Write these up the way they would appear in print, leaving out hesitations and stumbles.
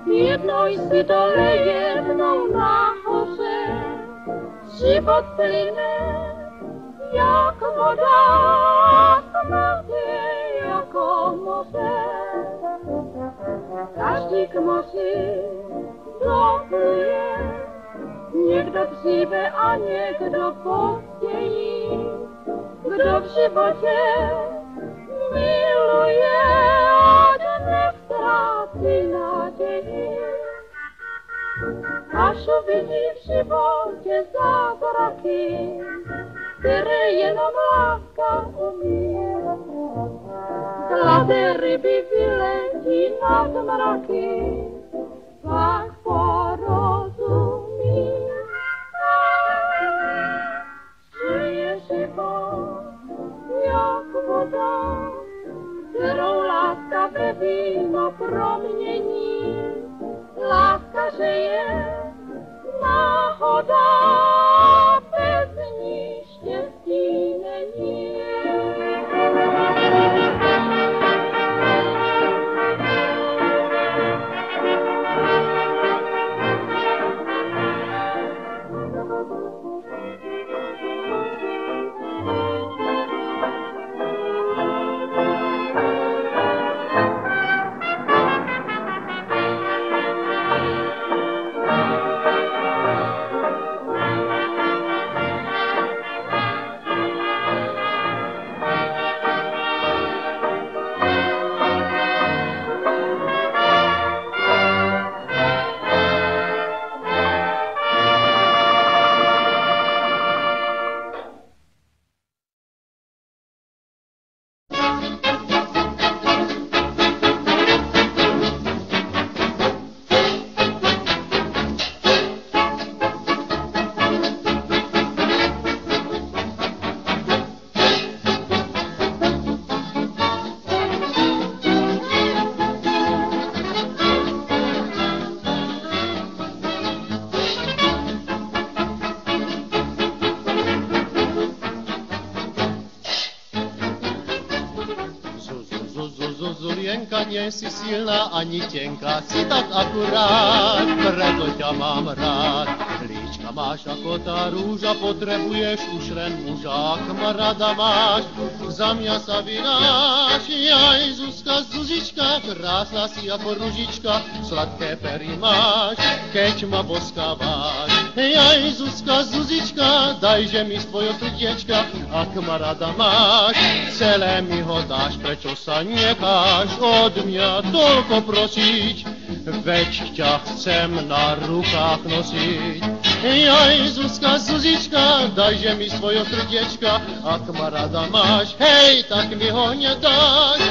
Jednej stole, jedną na chorze, żywot płynie jak woda, smakie jako morze. Każdy kmoszy dopluje, niech do grzybe, a niech do pościeli. Kto w żywocie miluje, niech straci nadziei. Aż widzi w żywocie zabraki, które jedną laska umie. Zlaté ryby wyleci nad mraki, tak porozumí. Żyje żywot jak woda, którą laska we wino promieni. Laska żyje nachoda, bez niej szczęśliwe nie. Zulienka, nie si silná ani tenká, si tak akurát, preto ťa mám rád. Líčka máš ako tá rúža, potrebuješ už len muža, ak ma rada máš, za mňa sa vydáš. Jaj, Zuzka, Zuzička, krásna si ako ružička, sladké pery máš, keď ma boskáváš. Jaj, Zuzka, Zuzička, dajže mi svoje srdiečka, ak ma rada máš, celé mi ho dáš, prečo sa necháš od mňa toľko prosiť, veď ťa chcem na rukách nosiť. Jaj, Zuzka, Zuzička, dajže mi svoje srdiečka, ak ma rada máš, hej, tak mi ho nedáš.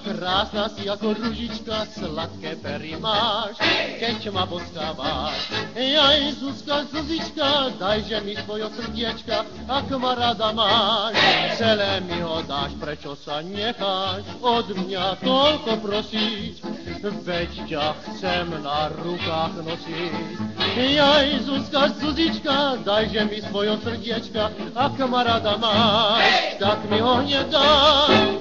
Krásna si ako ružička, sladké pery máš, keď ma boskáváš. Jaj, Zuzka, Zuzička, dajže mi svoje srdiečka, ak ma rada máš, celé mi ho dáš, prečo sa necháš od mňa toľko prosiť, veď ťa chcem na rukách nosiť. Jaj, Zuzka, Zuzička, dajže mi svoje srdiečka, ak ma rada máš, tak mi ho nedáš.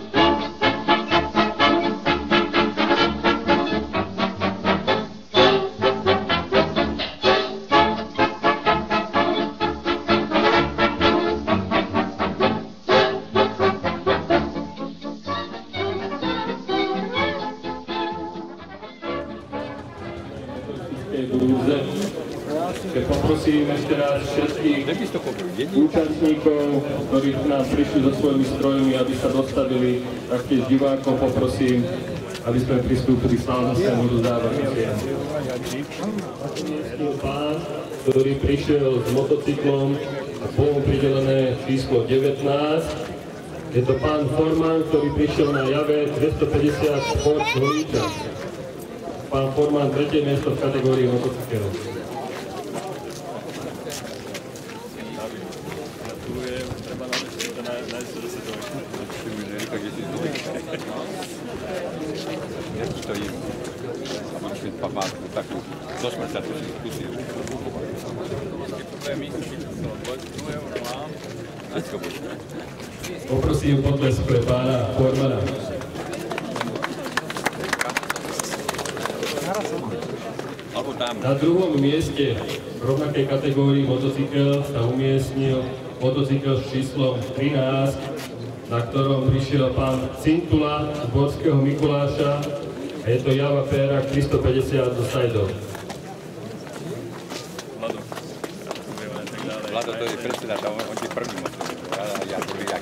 Poprosím ešte raz všetkých účastníkov, ktorí k nám prišli so svojimi strojmi, aby sa dostavili. Taktiež divákov poprosím, aby sme pristúpili k slávnostnému rozdávaniu cien. Pán, ktorý prišiel s motocyklom a bolo pridelené číslo 19. Je to pán Forman, ktorý prišiel na jave 250 Ford Holíča. Pán Forman, 3. miesto v kategórii motocykel. Gratulujem, treba nájsť do se to. Jak stojím a mám šli památku takú, do smrťa to si skúsim. Poprosím potlesk pre pána Formana. Na druhom mieste v rovnakej kategórii motocykel sa umiestnil motocykel s číslom 13, na ktorom prišiel pán Cintula z Borského Mikuláša a je to Java Pérak 350 zo Sajdov. Vlado, to je predseda, on ti prvý motocykel, ja druhý jak.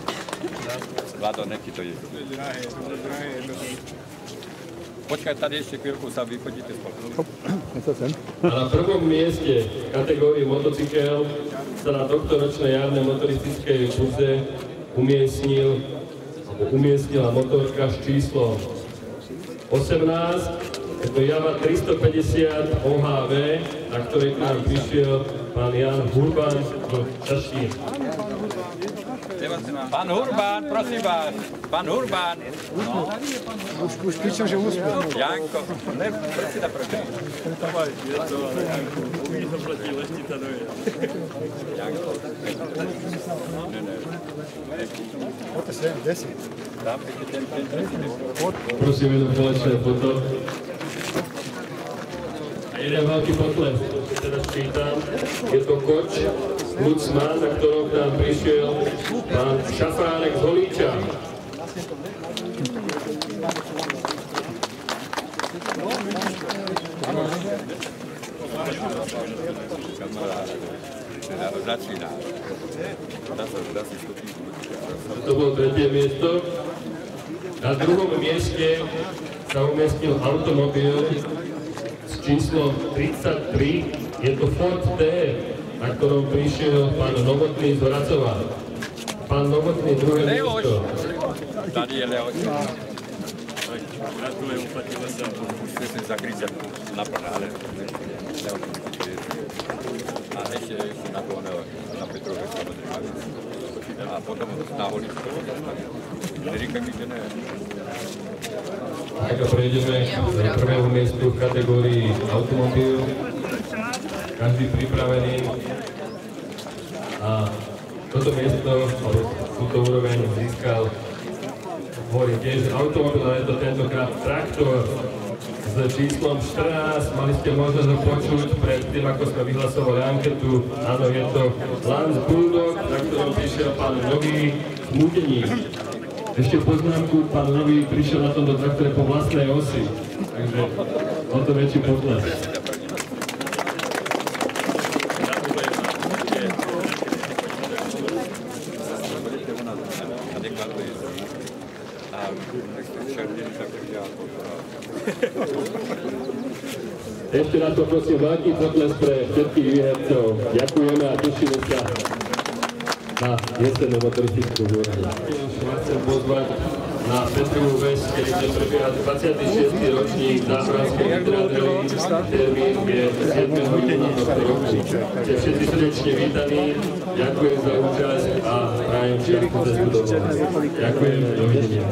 Vlado, nech ti to je. Počkaj, tady ešte chvíľku sa vychodíte spolu. A na prvom mieste v kategórii motocykel sa na tohtoročnej jarnej motoristickej burze umiestnila motorka s číslom 18. Je to Java 350 OHV, na ktorej k nám prišiel pán Jan Hurban z Šaštín. Pán Hurban, prosím vás, pán Hurban. Už píšem, že úspel. Janko, ne, predseda prvý. Dávaj, je to, ale Janko, umí to proti leštica doje. Janko. Ne. Poďte sem, 10. Dám pekne ten. Prosím jedno spoločné foto. A jeden veľký potlesk, teraz čítam, je to Koč Lucman, na ktorom k nám prišiel pán Šafárek z Holíča. Začína. To bolo 3. miesto. Na druhom mieste sa umiestnil automobil s číslom 33. Je to Ford T, na ktorom prišiel pán Novotný z Vracova. Pán Novotný, druhé miesto. Tady je Leoš. Gratulujem, uplatnil sa. Musíte si zakryť naplno, ale a ešte na Klonel, na Petrove samozrejme. A potom na Holíčku. Erika, kde ne? Tak a prejdeme do prvého miestu v kategórii automobil. Každý pripravený. A toto miesto, túto úroveň získal, hovorím tiež automobil, ale je to tentokrát traktor s číslom 14. Mali ste možnosť ho počuť pred tým, ako sme vyhlasovali anketu. Áno, je to Lance Bulldog, na ktorom prišiel pán Nový z Mútení. Ešte poznámku, pán Nový prišiel na tomto traktore po vlastnej osi, takže o to väčší potlesk. Ešte na to prosím veľký potlesk pre všetkých výhercov. Ďakujeme a tešíme sa na jesennú motoristickú výrobu. Chcem pozvať na Petrovú Ves, kedy bude prebiehať 26. ročník Záhradskej literatúry. Termín je 7. júna tohto roku. Ste všetci srdečne vítaní. Ďakujem za účasť a prajem šťastnú cestu domov. Ďakujem, dovidenia.